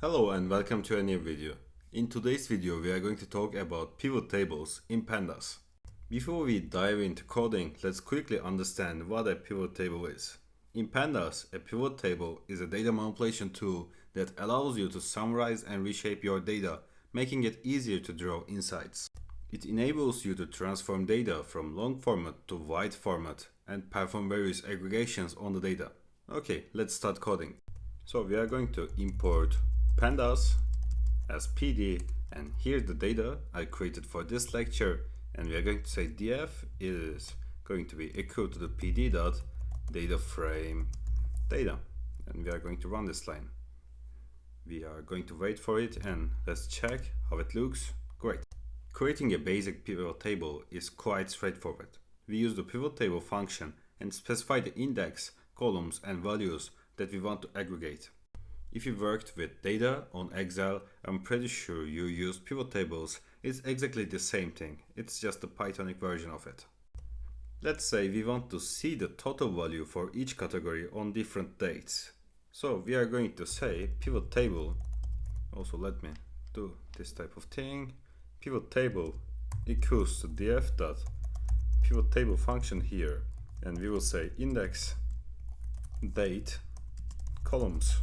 Hello and welcome to a new video. In today's video we are going to talk about pivot tables in Pandas. Before we dive into coding, let's quickly understand what a pivot table is. In Pandas, a pivot table is a data manipulation tool that allows you to summarize and reshape your data, making it easier to draw insights. It enables you to transform data from long format to wide format and perform various aggregations on the data. Okay, let's start coding. So we are going to import pandas as pd, and here's the data I created for this lecture, and we are going to say df is going to be equal to the pd dot data frame data, and we are going to run this line. We are going to wait for it and let's check how it looks. Great. Creating a basic pivot table is quite straightforward. We use the pivot table function and specify the index, columns and values that we want to aggregate. If you worked with data on Excel, I'm pretty sure you used pivot tables. It's exactly the same thing, it's just a Pythonic version of it. Let's say we want to see the total value for each category on different dates. So we are going to say pivot table, also let me do this type of thing, pivot table equals to df dot pivot table function here, and we will say index, date, columns,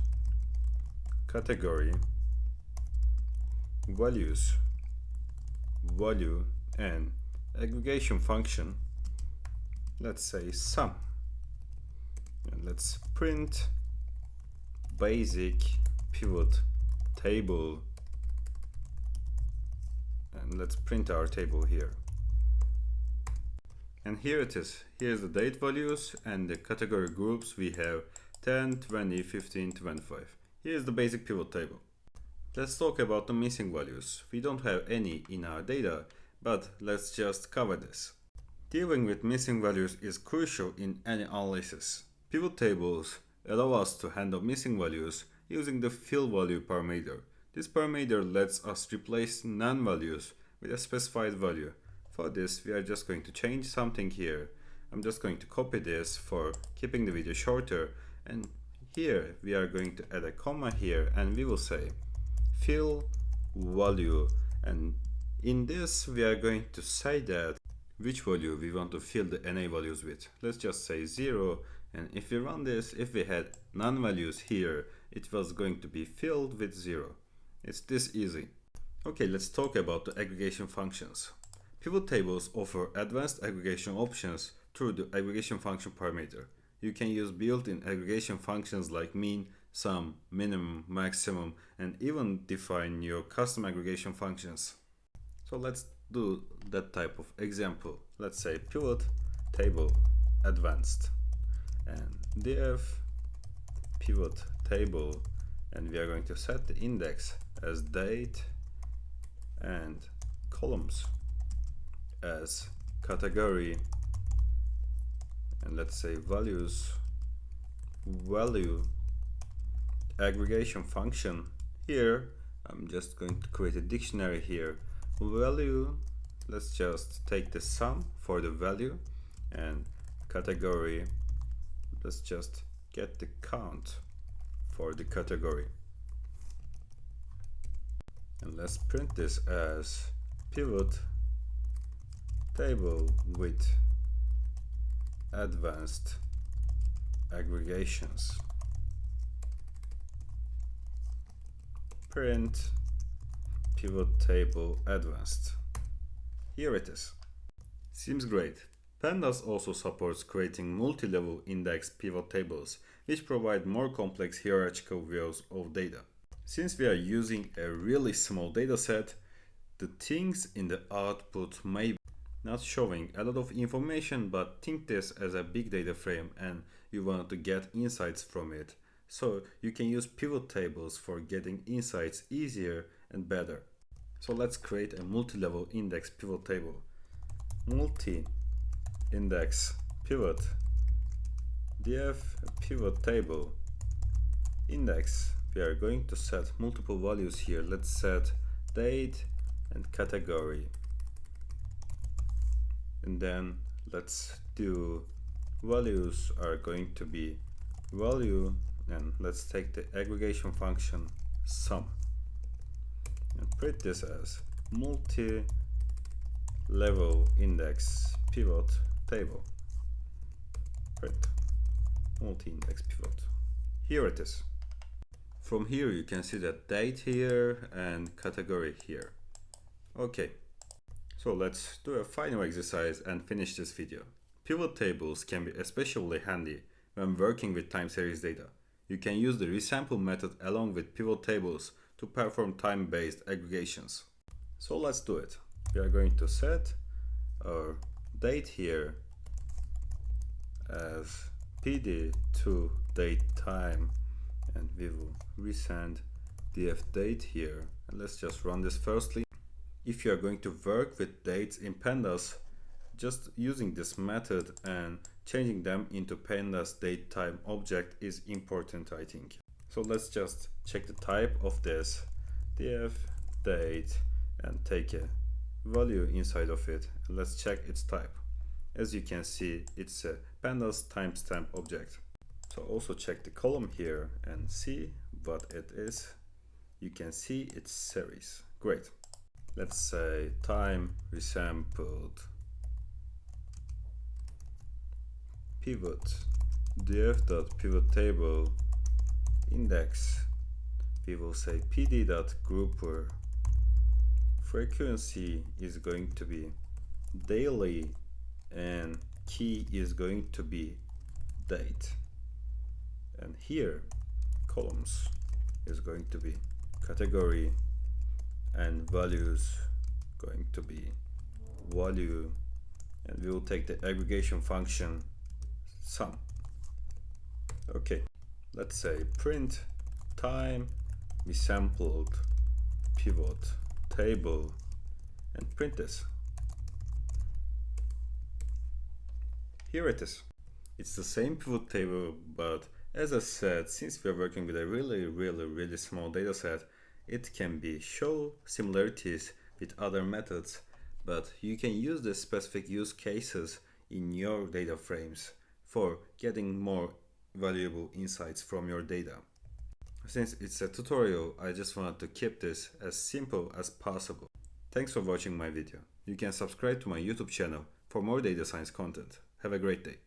category, values, value, and aggregation function, let's say sum, and let's print basic pivot table, and let's print our table here. And here it is. Here's the date values and the category groups. We have 10, 20, 15, 25. Here's the basic pivot table. Let's talk about the missing values. We don't have any in our data, but let's just cover this. Dealing with missing values is crucial in any analysis. Pivot tables allow us to handle missing values using the fill value parameter. This parameter lets us replace non-values with a specified value. For this, we are just going to change something here. I'm just going to copy this for keeping the video shorter, and here we are going to add a comma here, and we will say fill value, and in this we are going to say that which value we want to fill the NA values with. Let's just say 0, and if we run this, if we had non-values here, it was going to be filled with 0. It's this easy. Okay, let's talk about the aggregation functions. Pivot tables offer advanced aggregation options through the aggregation function parameter. You can use built-in aggregation functions like mean, sum, minimum, maximum, and even define your custom aggregation functions. So let's do that type of example. Let's say pivot table advanced, and df pivot table, and we are going to set the index as date and columns as category, and let's say values, value, aggregation function. Here I'm just going to create a dictionary here. Value, let's just take the sum for the value, and category, let's just get the count for the category, and let's print this as pivot table with advanced aggregations. Print pivot table advanced. Here it is. Seems great. Pandas also supports creating multi-level index pivot tables, which provide more complex hierarchical views of data. Since we are using a really small dataset, the things in the output may be not showing a lot of information, but think this as a big data frame and you want to get insights from it. So you can use pivot tables for getting insights easier and better. So let's create a multi-level index pivot table. Multi-index pivot df pivot table index. We are going to set multiple values here. Let's set date and category, and then let's do values are going to be value, and let's take the aggregation function sum, and print this as multi-level index pivot table. Print multi-index pivot. Here it is. From here you can see the date here and category here. Okay, so let's do a final exercise and finish this video. Pivot tables can be especially handy when working with time series data. You can use the resample method along with pivot tables to perform time-based aggregations. So let's do it. We are going to set our date here as pd to date time, and we will resend df date here, and let's just run this firstly. If you are going to work with dates in pandas, just using this method and changing them into pandas date time object is important, I think. So let's just check the type of this df date and take a value inside of it, and let's check its type. As you can see, it's a pandas timestamp object. So also check the column here and see what it is. You can see it's series. Great. Let's say time resampled pivot df.pivot table index. We will say pd.grouper frequency is going to be daily and key is going to be date, and here columns is going to be category and values going to be value, and we will take the aggregation function sum. Okay, let's say print time resampled pivot table and print this. Here it is. It's the same pivot table, but as I said, since we are working with a really small data set, it can be show similarities with other methods, but you can use the specific use cases in your data frames for getting more valuable insights from your data. Since it's a tutorial, I just wanted to keep this as simple as possible. Thanks for watching my video. You can subscribe to my YouTube channel for more data science content. Have a great day.